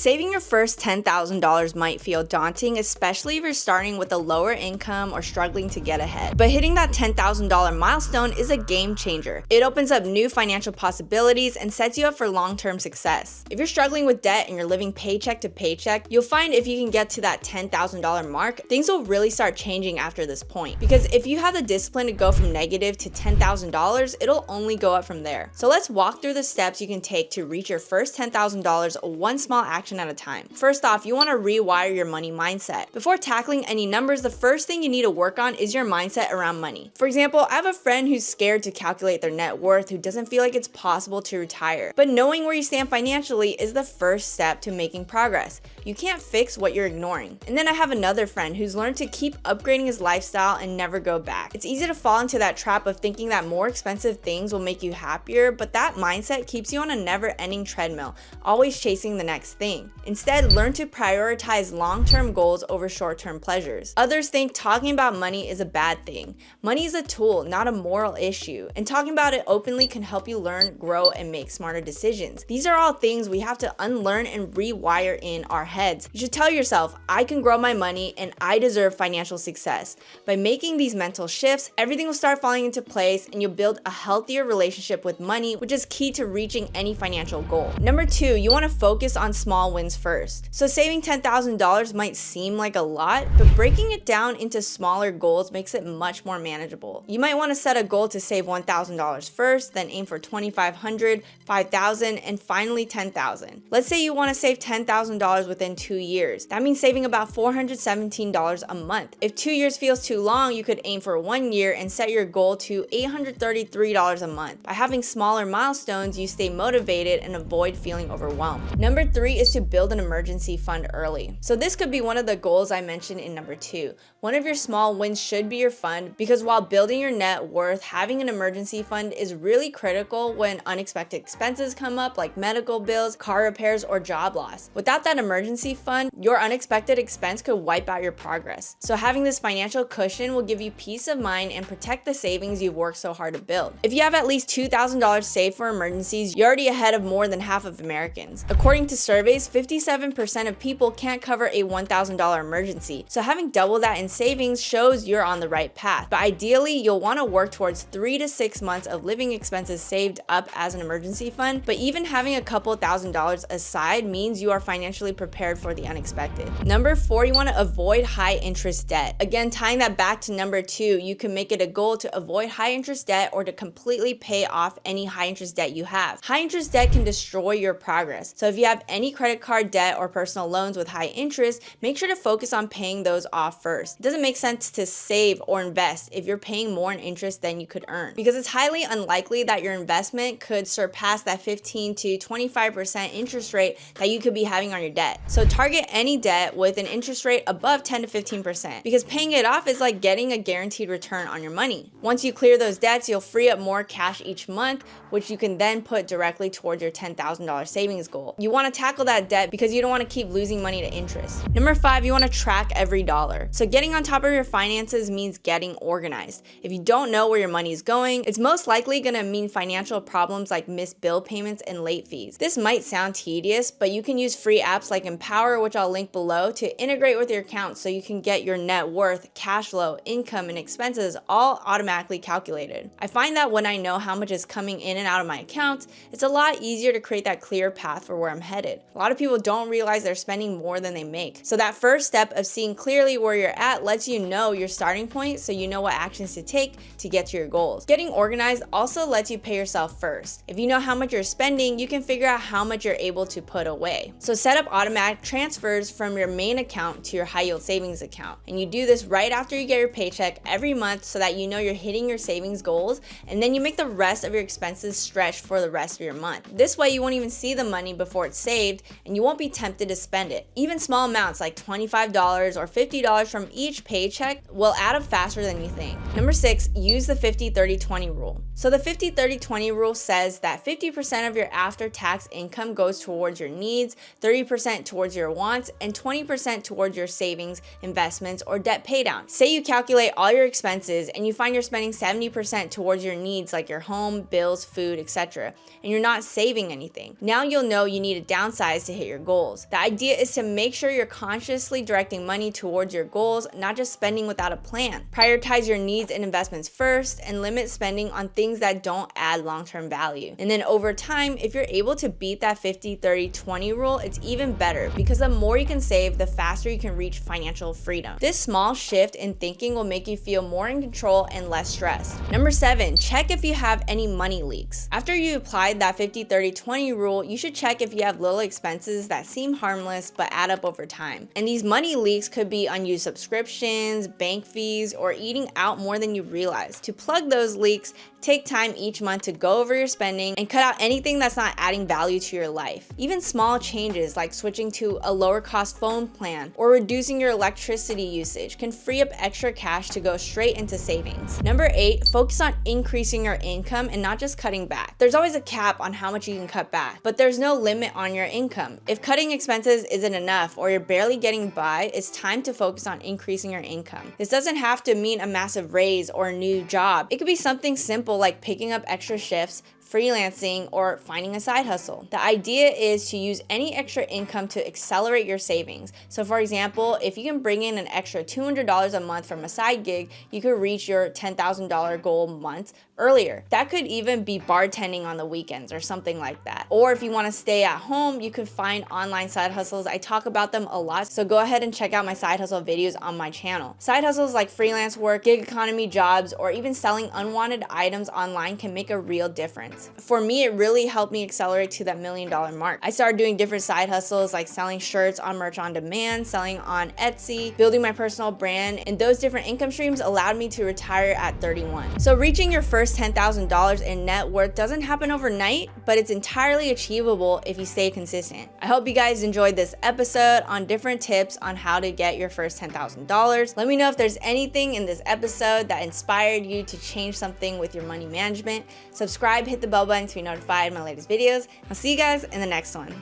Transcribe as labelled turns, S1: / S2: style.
S1: Saving your first $10,000 might feel daunting, especially if you're starting with a lower income or struggling to get ahead. But hitting that $10,000 milestone is a game changer. It opens up new financial possibilities and sets you up for long-term success. If you're struggling with debt and you're living paycheck to paycheck, you'll find if you can get to that $10,000 mark, things will really start changing after this point. Because if you have the discipline to go from negative to $10,000, it'll only go up from there. So let's walk through the steps you can take to reach your first $10,000 one small action at a time. First off, you want to rewire your money mindset. Before tackling any numbers, the first thing you need to work on is your mindset around money. For example, I have a friend who's scared to calculate their net worth, who doesn't feel like it's possible to retire. But knowing where you stand financially is the first step to making progress. You can't fix what you're ignoring. And then I have another friend who's learned to keep upgrading his lifestyle and never go back. It's easy to fall into that trap of thinking that more expensive things will make you happier, but that mindset keeps you on a never-ending treadmill, always chasing the next thing. Instead, learn to prioritize long-term goals over short-term pleasures. Others think talking about money is a bad thing. Money is a tool, not a moral issue, and talking about it openly can help you learn, grow, and make smarter decisions. These are all things we have to unlearn and rewire in our heads. You should tell yourself, I can grow my money and I deserve financial success. By making these mental shifts, everything will start falling into place and you'll build a healthier relationship with money, which is key to reaching any financial goal. Number 2, you want to focus on small wins first. So saving $10,000 might seem like a lot, but breaking it down into smaller goals makes it much more manageable. You might want to set a goal to save $1,000 first, then aim for $2,500, $5,000, and finally $10,000. Let's say you want to save $10,000 within 2 years. That means saving about $417 a month. If 2 years feels too long, you could aim for 1 year and set your goal to $833 a month. By having smaller milestones, you stay motivated and avoid feeling overwhelmed. Number 3 is to build an emergency fund early. So this could be one of the goals I mentioned in number 2. One of your small wins should be your fund, because while building your net worth, having an emergency fund is really critical when unexpected expenses come up, like medical bills, car repairs, or job loss. Without that emergency fund, your unexpected expense could wipe out your progress. So having this financial cushion will give you peace of mind and protect the savings you've worked so hard to build. If you have at least $2,000 saved for emergencies, you're already ahead of more than half of Americans. According to surveys, 57% of people can't cover a $1,000 emergency. So having double that in savings shows you're on the right path. But ideally, you'll want to work towards 3 to 6 months of living expenses saved up as an emergency fund. But even having a couple $1,000s aside means you are financially prepared for the unexpected. Number 4, you want to avoid high interest debt. Again, tying that back to number 2, you can make it a goal to avoid high interest debt or to completely pay off any high interest debt you have. High interest debt can destroy your progress. So if you have any credit card debt or personal loans with high interest, make sure to focus on paying those off first. It doesn't make sense to save or invest if you're paying more in interest than you could earn, because it's highly unlikely that your investment could surpass that 15 to 25% interest rate that you could be having on your debt. So target any debt with an interest rate above 10 to 15%, because paying it off is like getting a guaranteed return on your money. Once you clear those debts, you'll free up more cash each month, which you can then put directly towards your $10,000 savings goal. You want to tackle that debt because you don't want to keep losing money to interest. Number 5, you want to track every dollar. So getting on top of your finances means getting organized. If you don't know where your money is going, it's most likely going to mean financial problems like missed bill payments and late fees. This might sound tedious, but you can use free apps like Empower, which I'll link below, to integrate with your account so you can get your net worth, cash flow, income, and expenses all automatically calculated. I find that when I know how much is coming in and out of my accounts, it's a lot easier to create that clear path for where I'm headed. A lot of people don't realize they're spending more than they make. So that first step of seeing clearly where you're at lets you know your starting point, so you know what actions to take to get to your goals. Getting organized also lets you pay yourself first. If you know how much you're spending, you can figure out how much you're able to put away. So set up automatic transfers from your main account to your high yield savings account. And you do this right after you get your paycheck every month so that you know you're hitting your savings goals, and then you make the rest of your expenses stretch for the rest of your month. This way you won't even see the money before it's saved, and you won't be tempted to spend it. Even small amounts like $25 or $50 from each paycheck will add up faster than you think. Number 6, use the 50-30-20 rule. So the 50-30-20 rule says that 50% of your after-tax income goes towards your needs, 30% towards your wants, and 20% towards your savings, investments, or debt paydown. Say you calculate all your expenses and you find you're spending 70% towards your needs like your home, bills, food, etc., and you're not saving anything. Now you'll know you need to downsize to to hit your goals. The idea is to make sure you're consciously directing money towards your goals, not just spending without a plan. Prioritize your needs and investments first and limit spending on things that don't add long-term value. And then over time, if you're able to beat that 50-30-20 rule, it's even better because the more you can save, the faster you can reach financial freedom. This small shift in thinking will make you feel more in control and less stressed. Number 7, check if you have any money leaks. After you applied that 50-30-20 rule, you should check if you have little expenses that seem harmless but add up over time. And these money leaks could be unused subscriptions, bank fees, or eating out more than you realize. To plug those leaks, take time each month to go over your spending and cut out anything that's not adding value to your life. Even small changes like switching to a lower cost phone plan or reducing your electricity usage can free up extra cash to go straight into savings. Number 8, focus on increasing your income and not just cutting back. There's always a cap on how much you can cut back, but there's no limit on your income. If cutting expenses isn't enough or you're barely getting by, it's time to focus on increasing your income. This doesn't have to mean a massive raise or a new job. It could be something simple like picking up extra shifts, freelancing, or finding a side hustle. The idea is to use any extra income to accelerate your savings. So for example, if you can bring in an extra $200 a month from a side gig, you could reach your $10,000 goal months earlier. That could even be bartending on the weekends or something like that. Or if you want to stay at home, you could find online side hustles. I talk about them a lot, so go ahead and check out my side hustle videos on my channel. Side hustles like freelance work, gig economy jobs, or even selling unwanted items online can make a real difference. For me, it really helped me accelerate to that $1 million mark. I started doing different side hustles like selling shirts on Merch on Demand, selling on Etsy, building my personal brand, and those different income streams allowed me to retire at 31. So reaching your first $10,000 in net worth doesn't happen overnight, but it's entirely achievable if you stay consistent. I hope you guys enjoyed this episode on different tips on how to get your first $10,000. Let me know if there's anything in this episode that inspired you to change something with your money management. Subscribe, hit the bell button to be notified of my latest videos. I'll see you guys in the next one.